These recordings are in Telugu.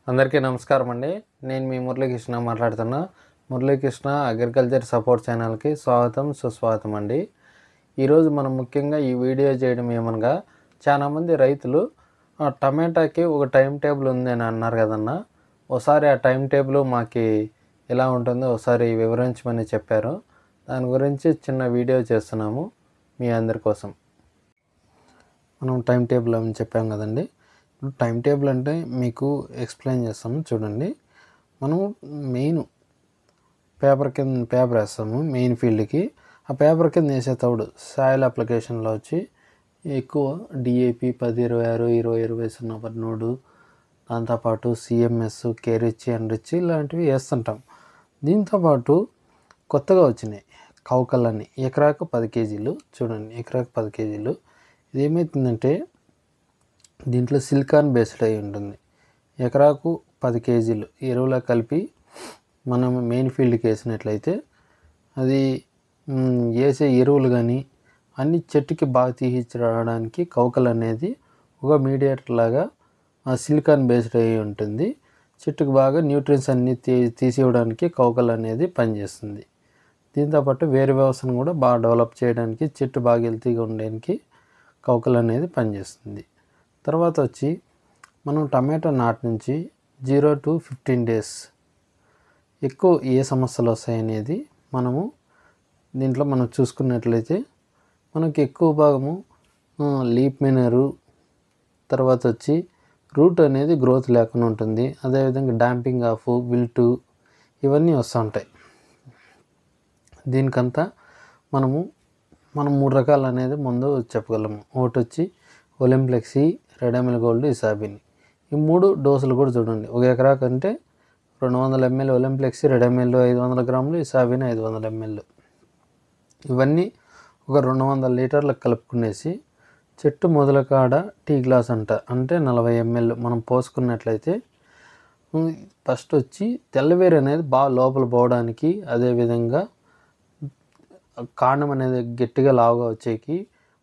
అందరికీ నమస్కారం అండి. నేను మీ మురళీకృష్ణ మాట్లాడుతున్నా. మురళీకృష్ణ అగ్రికల్చర్ సపోర్ట్ ఛానల్కి స్వాగతం, సుస్వాగతం అండి. ఈరోజు మనం ముఖ్యంగా ఈ వీడియో చేయడం ఏమనగా, చాలామంది రైతులు టమాటాకి ఒక టైం టేబుల్ ఉంది అని అన్నారు కదన్నా. ఒకసారి ఆ టైం టేబుల్ మాకు ఎలా ఉంటుందో ఒకసారి వివరించమని చెప్పారు. దాని గురించి చిన్న వీడియో చేస్తున్నాము మీ అందరి కోసం. మనం టైం టేబుల్ అని చెప్పాం కదండి. టైం టేబుల్ అంటే మీకు ఎక్స్ప్లెయిన్ చేస్తాము చూడండి. మనం మెయిన్ పేపర్ వేస్తాము మెయిన్ ఫీల్డ్కి. ఆ పేపర్ కింద వేసే తవుడు సాయిల్ అప్లికేషన్లో వచ్చి ఎక్కువ డిఏపి 10-26, 20-20-0-13, దాంతోపాటు సిఎంఎస్, కేరిచ్, ఎన్రిచ్ ఇలాంటివి వేస్తుంటాం. దీంతోపాటు కొత్తగా వచ్చినాయి కౌకళ్ళని ఎకరాకు 10 కేజీలు. చూడండి, ఎకరాకు 10 కేజీలు. ఇది ఏమవుతుందంటే దీంట్లో సిలికాన్ బేస్డ్ అయి ఉంటుంది. ఎకరాకు 10 కేజీలు ఎరువులా కలిపి మనం మెయిన్ ఫీల్డ్కి వేసినట్లయితే అది వేసే ఎరువులు కానీ అన్ని చెట్టుకి బాగా తీసి రావడానికి కౌకల్ అనేది ఒక మీడియేటర్ లాగా సిలికాన్ బేస్డ్ అయి ఉంటుంది. చెట్టుకు బాగా న్యూట్రియన్స్ అన్నీ తీసివ్వడానికి కౌకల్ అనేది పనిచేస్తుంది. దీంతోపాటు వేరు వ్యవస్థను కూడా బాగా డెవలప్ చేయడానికి, చెట్టు బాగా హెల్తీగా ఉండడానికి కౌకల్ అనేది పనిచేస్తుంది. తర్వాత వచ్చి మనం టమాటో నాటి నుంచి 0 to 15 days ఎక్కువ ఏ సమస్యలు వస్తాయనేది మనము దీంట్లో మనం చూసుకున్నట్లయితే మనకి ఎక్కువ భాగము లీప్ మినరు, తర్వాత వచ్చి రూట్ అనేది గ్రోత్ లేకుండా ఉంటుంది. అదేవిధంగా డాంపింగ్ ఆఫ్, విల్టు ఇవన్నీ వస్తూ ఉంటాయి. దీనికంతా మనం 3 రకాలు అనేది ముందు చెప్పగలము. ఒకటి వచ్చి ఒలింప్లెక్సీ, రెడామిల్ గోల్డ్, ఇసాబిన్. ఈ 3 డోసులు కూడా చూడండి. ఒక ఎకరాకు అంటే 200 ml ఒలింప్లెక్సీ, రెడామిల్ 500 గ్రాములు, ఇసాబిన్ 500 ml. ఇవన్నీ ఒక 200 లీటర్లకు కలుపుకునేసి చెట్టు మొదల కాడ టీ గ్లాస్ అంటే 40 ml మనం పోసుకున్నట్లయితే ఫస్ట్ వచ్చి తెల్లవేరు అనేది బాగా లోపల పోవడానికి, అదేవిధంగా కాండం అనేది గట్టిగా లావుగా వచ్చేకి,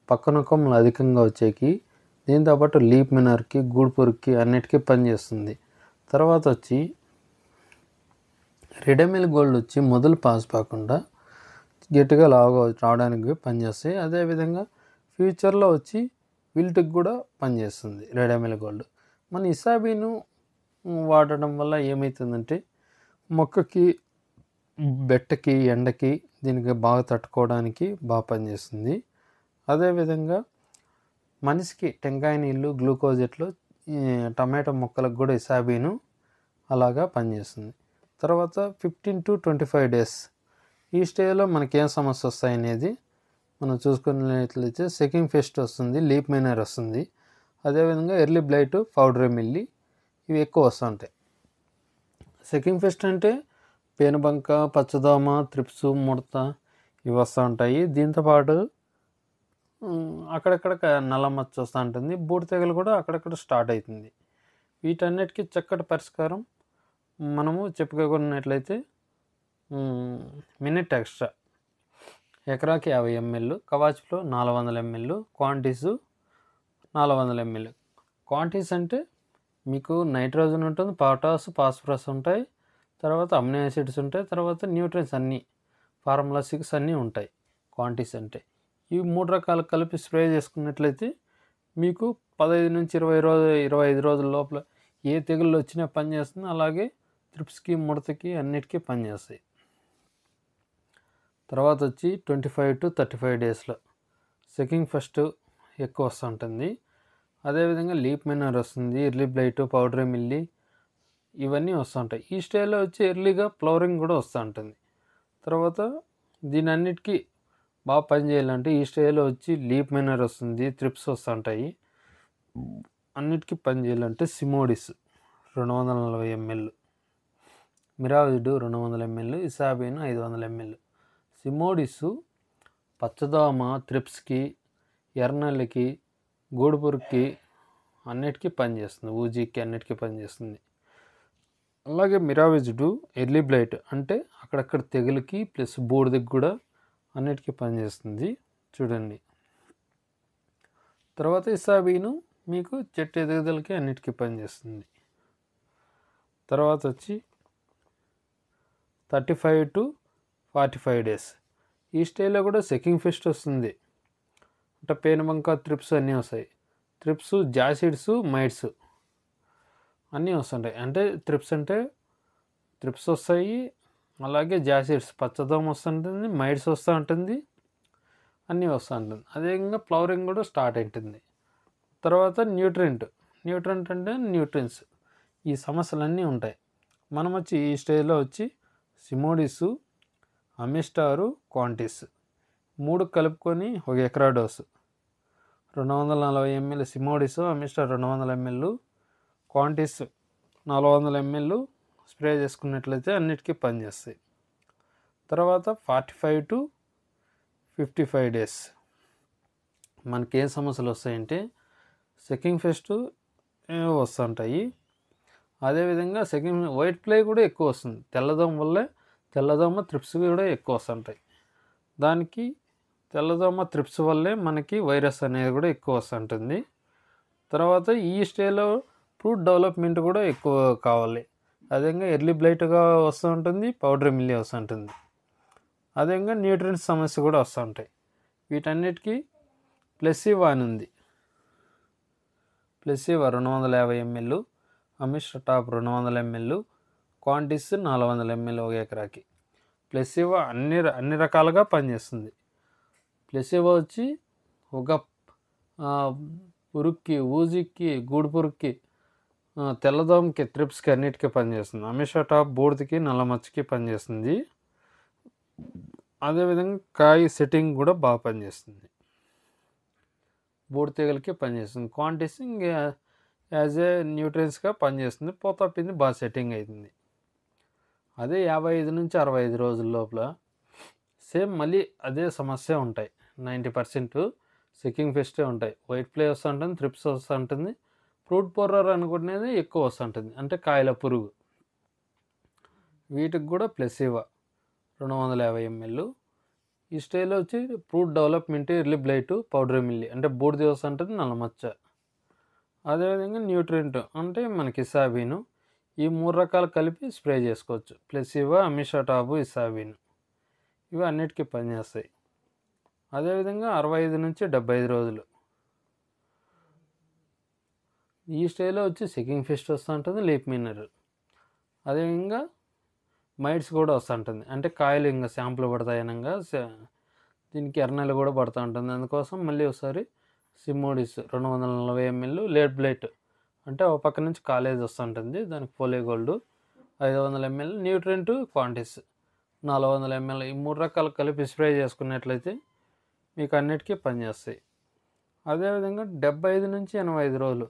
పక్కన కొమ్మలు అధికంగా వచ్చేకి, దీంతోపాటు లీప్ మినర్కి, గూడుపురుకి అన్నిటికీ పనిచేస్తుంది. తర్వాత వచ్చి రెడామిల్ గోల్డ్ వచ్చి మొదలు పాస్ కాకుండా గట్టిగా లావుగా రావడానికి పనిచేస్తాయి. అదేవిధంగా ఫ్యూచర్లో వచ్చి విల్ట్కి కూడా పనిచేస్తుంది రెడామిల్ గోల్డ్. మన ఇసాబీను వాడడం వల్ల ఏమవుతుందంటే మొక్కకి, బెట్టకి, ఎండకి దీనికి బాగా తట్టుకోవడానికి బాగా పనిచేస్తుంది. అదేవిధంగా మనిషికి టెంకాయ నీళ్ళు, గ్లూకోజ్ ఎట్లు టమాటో మొక్కలకు కూడా ఇసాబీను అలాగా పనిచేస్తుంది. తర్వాత 15 to 25 days ఈ స్టేజ్లో మనకేం సమస్య వస్తాయనేది మనం చూసుకున్నట్లయితే సెకండ్ ఫెస్ట్ వస్తుంది, లీప్ మైనర్ వస్తుంది, అదేవిధంగా ఎర్లీ బ్లైట్, పౌడర్ మిల్లి ఇవి ఎక్కువ వస్తూ ఉంటాయి. సెకండ్ ఫెస్ట్ అంటే పేనుబంక, పచ్చదోమ, త్రిప్సు, ముడత ఇవి వస్తూ ఉంటాయి. దీంతోపాటు అక్కడక్కడ నల్ల మచ్చ వస్తూ ఉంటుంది, బూడి తెగలు కూడా అక్కడక్కడ స్టార్ట్ అవుతుంది. వీటన్నిటికీ చక్కటి పరిష్కారం మనము చెప్పుకోకున్నట్లయితే మినిట్ ఎక్స్ట్రా ఎకరాకి 50 ml, కవాచ్లో 400 ml, quantities 400 ml. Quantities అంటే మీకు నైట్రోజన్ ఉంటుంది, పొటాస్, ఫాస్ఫరస్ ఉంటాయి, తర్వాత అమినో యాసిడ్స్ ఉంటాయి, తర్వాత న్యూట్రియన్స్ అన్నీ ఫార్ములా 6 అన్నీ ఉంటాయి క్వాంటిటీస్ అంటే. ఈ 3 రకాలు కలిపి స్ప్రే చేసుకున్నట్లయితే మీకు 15 నుంచి 25 రోజుల లోపల ఏ తెగుళ్ళు వచ్చినా పనిచేస్తుంది. అలాగే త్రిప్స్కి, ముడతకి అన్నిటికీ పనిచేస్తాయి. తర్వాత వచ్చి 25 to 35 daysలో సెకండ్ ఫస్ట్ ఎక్కువ వస్తూ ఉంటుంది. అదేవిధంగా లీప్ మైనర్ వస్తుంది, ఎర్లీ బ్లైట్, పౌడర్ మిల్లి ఇవన్నీ వస్తూ ఉంటాయి. ఈ స్టేజ్లో వచ్చి ఎర్లీగా ఫ్లవరింగ్ కూడా వస్తూ ఉంటుంది. తర్వాత దీని అన్నిటికీ బాగా పనిచేయాలంటే ఈ స్టేజ్లో వచ్చి లీప్ మైనర్ వస్తుంది, త్రిప్స్ వస్తూ ఉంటాయి. అన్నిటికీ పనిచేయాలంటే సిమోడిస్ 240 ml, మిరావిడ్ 200 ml, ఇసాబిన్ 500 ml. సిమోడిస్ పచ్చదోమ, త్రిప్స్కి, ఎర్రనల్లికి, గూడుపురుకి అన్నిటికీ పనిచేస్తుంది, ఊజీకి అన్నిటికీ పనిచేస్తుంది. అలాగే మిరావిజ్డు ఎర్లీ బ్లైట్ అంటే అక్కడక్కడ తెగులుకి ప్లస్ బూడిదకి కూడా అన్నిటికీ పనిచేస్తుంది చూడండి. తర్వాత ఇసాబీను మీకు చెట్టు ఎదుగుదలకి అన్నిటికీ పనిచేస్తుంది. తర్వాత వచ్చి 35 to 45 డేస్. ఈ స్టేజ్లో కూడా సెకింగ్ ఫెస్ట్ వస్తుంది. అంటే పేనుబంక, త్రిప్స్ అన్నీ వస్తాయి. త్రిప్స్, జాసిడ్స్, మైట్స్ అన్నీ వస్తుంటాయి. అంటే త్రిప్స్ అంటే త్రిప్స్ వస్తాయి, అలాగే జాసిడ్స్ పచ్చదోమ వస్తుంటుంది, మైట్స్ వస్తూ ఉంటుంది, అన్నీ వస్తూ ఉంటుంది. అదేవిధంగా ఫ్లవరింగ్ కూడా స్టార్ట్ అవుతుంది. తర్వాత న్యూట్రియంట్ అంటే న్యూట్రియన్స్. ఈ సమస్యలన్నీ ఉంటాయి. మనం వచ్చి ఈ స్టేజ్లో వచ్చి సిమోడిస్, అమిస్టారు, క్వాంటిస్ 3 కలుపుకొని 1 ఎకరా dose 240 ml Simodis, Amistar 200 ml, Quantis 400 ml spray చేసుకున్నట్లయితే అన్నిటికీ పనిచేస్తాయి. తర్వాత 45 to 55 డేస్ మనకి ఏ సమస్యలు వస్తాయంటే సెకింగ్ ఫెస్ట్ వస్తుంటాయి. అదేవిధంగా సెకింగ్ వైట్ ఫ్లై కూడా ఎక్కువ వస్తుంది. తెల్లదోమ త్రిప్స్ కూడా ఎక్కువ వస్తుంటాయి. దానికి తెల్లదోమ త్రిప్స్ వల్లే మనకి వైరస్ అనేది కూడా ఎక్కువ వస్తుంటుంది. తర్వాత ఈ స్టేజ్లో ఫ్రూట్ డెవలప్మెంట్ కూడా ఎక్కువ కావాలి. అదేవిధంగా ఎర్లీ బ్లైట్గా వస్తూ ఉంటుంది, పౌడర్ మిల్లీ వస్తుంటుంది. అదేవిధంగా న్యూట్రియన్స్ సమస్య కూడా వస్తుంటాయి. వీటన్నిటికీ ప్లెసివా అని ఉంది. ప్లెసివా 250 ml, Amistar top 200 ml, Quantis 400 ml 1 ఎకరాకి. ప్లెసివా అన్ని రకాలుగా పనిచేస్తుంది. ప్లెసివా వచ్చి ఒక పురుగుకి, ఊజికి, గూడు పురుగుకి, తెల్లదోమకి, త్రిప్స్కి అన్నిటికీ పనిచేస్తుంది. అమిస్టర్ టాప్ బూడిదకి, నల్ల మచ్చకి పనిచేస్తుంది. అదేవిధంగా కాయ సెట్టింగ్ కూడా బాగా పనిచేస్తుంది. బూడి తీగలకి పనిచేస్తుంది. క్వాంటిస్ ఇంకా యాజ్ ఏ న్యూట్రియన్స్గా పనిచేస్తుంది. పూత పిండి బాగా సెట్టింగ్ అవుతుంది. అదే 55 నుంచి 65 రోజుల లోపల సేమ్ మళ్ళీ అదే సమస్య ఉంటాయి. 90% సెకింగ్ ఫెస్టే ఉంటాయి. వైట్ ఫ్లై వస్తూ ఉంటుంది, త్రిప్స్ వస్తూ ఉంటుంది, ఫ్రూట్ బోరర్ అనుకునేది ఎక్కువ వస్తుంటుంది, అంటే కాయల పురుగు. వీటికి కూడా ప్లెసివా 250 ml. ఈ స్టేజ్లో వచ్చి fruit development, early blight, powder milli అంటే బూడిద వస్తుంటుంది, నల్లమచ్చ. అదేవిధంగా న్యూట్రియంట్ అంటే మనకి ఇసాబీను. ఈ 3 రకాలు కలిపి స్ప్రే చేసుకోవచ్చు. ప్లెసివా, అమిషాటాబు, ఇసాబీను ఇవి అన్నిటికీ పనిచేస్తాయి. అదేవిధంగా 65 నుంచి 75 రోజులు ఈ స్టేజ్లో వచ్చి సెకింగ్ ఫెస్ట్ వస్తూ ఉంటుంది, లీప్ మినర్. అదేవిధంగా మైట్స్ కూడా వస్తుంటుంది, అంటే కాయలు ఇంకా శాంపుల్ పడతాయి అనగా దీనికి ఎర్రనెల కూడా పడుతూ ఉంటుంది. అందుకోసం మళ్ళీ ఒకసారి సిమోడిస్ 240 ml, లేట్ బ్లైట్ అంటే ఒక పక్క నుంచి కాలేజ్ వస్తుంటుంది, దానికి పోలియోగోల్డ్ 500 ml, న్యూట్రియంట్, క్వాంటిస్ 400 ml. ఈ 3 రకాలు కలిపి స్ప్రే చేసుకున్నట్లయితే మీకు అన్నిటికీ పనిచేస్తాయి. అదేవిధంగా 75 నుంచి 85 రోజులు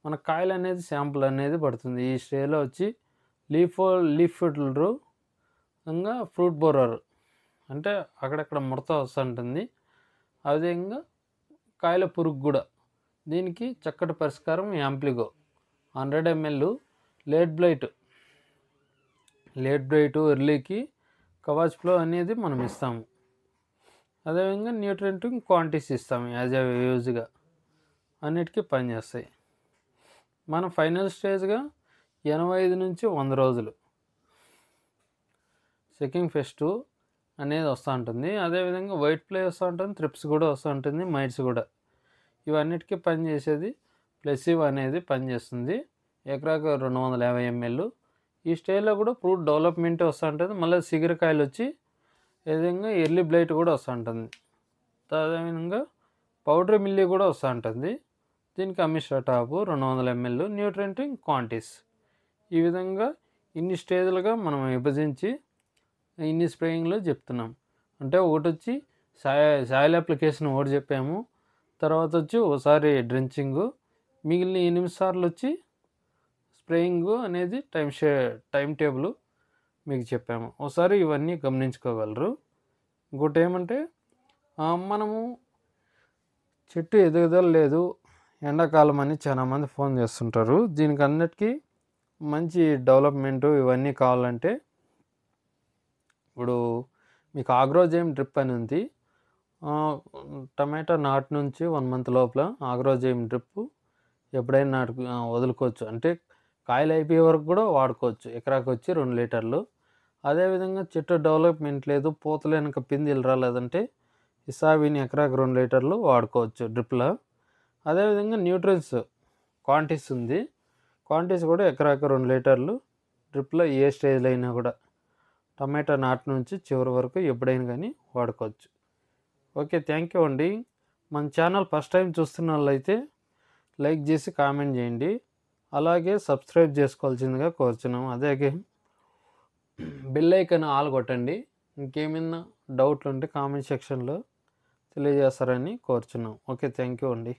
మన కాయలు అనేది శాంపుల్ అనేది పడుతుంది. ఈ స్టేజ్లో వచ్చి లీఫ్ ఫిల్టరు ఇంకా ఫ్రూట్ బోరర్ అంటే అక్కడక్కడ ముడత వస్తుంటుంది. అదేవిధంగా కాయల పురుగు కూడా. దీనికి చక్కటి పరిష్కారం యాంప్లిగో 100 ml, లేట్ బ్లైట్ ఎర్లీకి కవాచ్ ఫ్లో అనేది మనం ఇస్తాము. అదేవిధంగా న్యూట్రియంట్ క్వాంటిటీస్ ఇస్తాము యాజ్ ఏ యూజ్గా, అన్నిటికీ పనిచేస్తాయి. మనం ఫైనల్ స్టేజ్గా 85 నుంచి 100 రోజులు సెకింగ్ ఫెస్ట్ అనేది వస్తూ ఉంటుంది. అదేవిధంగా వైట్ ఫ్లై వస్తూ ఉంటుంది, త్రిప్స్ కూడా వస్తూ ఉంటుంది, మైట్స్ కూడా. ఇవన్నిటికీ పనిచేసేది ప్లెసివ్ అనేది పనిచేస్తుంది. ఎకరాకు 250 ml. ఈ స్టేజ్లో కూడా ఫ్రూట్ డెవలప్మెంట్ వస్తూ ఉంటుంది. మళ్ళీ సిగరకాయలు వచ్చి విధంగా ఎర్లీ బ్లైట్ కూడా వస్తూ ఉంటుంది. అదేవిధంగా పౌడర్ మిల్లీ కూడా వస్తూ ఉంటుంది. దీనికి Amistar top 200 ml, nutrient, Quantis. ఈ విధంగా ఇన్ని స్టేజ్లుగా మనం విభజించి ఇన్ని స్ప్రేయింగ్లో చెప్తున్నాం. అంటే ఒకటి వచ్చి సాయిల్ అప్లికేషన్ ఒకటి చెప్పాము, తర్వాత వచ్చి ఒకసారి డ్రెంచింగు, మిగిలిన 8 సార్లు వచ్చి స్ప్రేయింగు అనేది టైం టేబుల్ మీకు చెప్పాము. ఒకసారి ఇవన్నీ గమనించుకోగలరు. ఇంకోటి ఏమంటే మనము చెట్టు ఎదుగుదల లేదు, ఎండాకాలం అని చాలామంది ఫోన్ చేస్తుంటారు. దీనికి అన్నిటికీ మంచి డెవలప్మెంటు ఇవన్నీ కావాలంటే ఇప్పుడు మీకు ఆగ్రోజైమ్ డ్రిప్ అని ఉంది. టమాటా నాటు నుంచి 1 month లోపల ఆగ్రోజైమ్ డ్రిప్ ఎప్పుడైనా వదులుకోవచ్చు. అంటే కాయలు అయిపోయే వరకు కూడా వాడుకోవచ్చు. ఎకరాకి వచ్చి 2 లీటర్లు. అదేవిధంగా చెట్టు డెవలప్మెంట్ లేదు, పూతలు వెనక పిందెలు రాలేదంటే ఇసావిని ఎకరాకి 2 లీటర్లు వాడుకోవచ్చు డ్రిప్లో. అదేవిధంగా న్యూట్రియన్స్ క్వాంటిస్ ఉంది, క్వాంటిస్ కూడా ఎకరాకి 2 లీటర్లు డ్రిప్లో ఏ స్టేజ్లో అయినా కూడా టమాటా నాటు నుంచి చివరి వరకు ఎప్పుడైనా కానీ వాడుకోవచ్చు. ఓకే, థ్యాంక్ యూ అండి. మన ఛానల్ ఫస్ట్ టైం చూస్తున్న వాళ్ళైతే లైక్ చేసి కామెంట్ చేయండి, అలాగే సబ్స్క్రైబ్ చేసుకోవాల్సిందిగా కోరుచున్నాము. అలాగే బెల్ ఐకాన్ ఆల్ కొట్టండి. ఇంకేమైనా డౌట్లు ఉంటే కామెంట్ సెక్షన్లో తెలియజేస్తారని కోరుచున్నాం. ఓకే, థ్యాంక్ యూ అండి.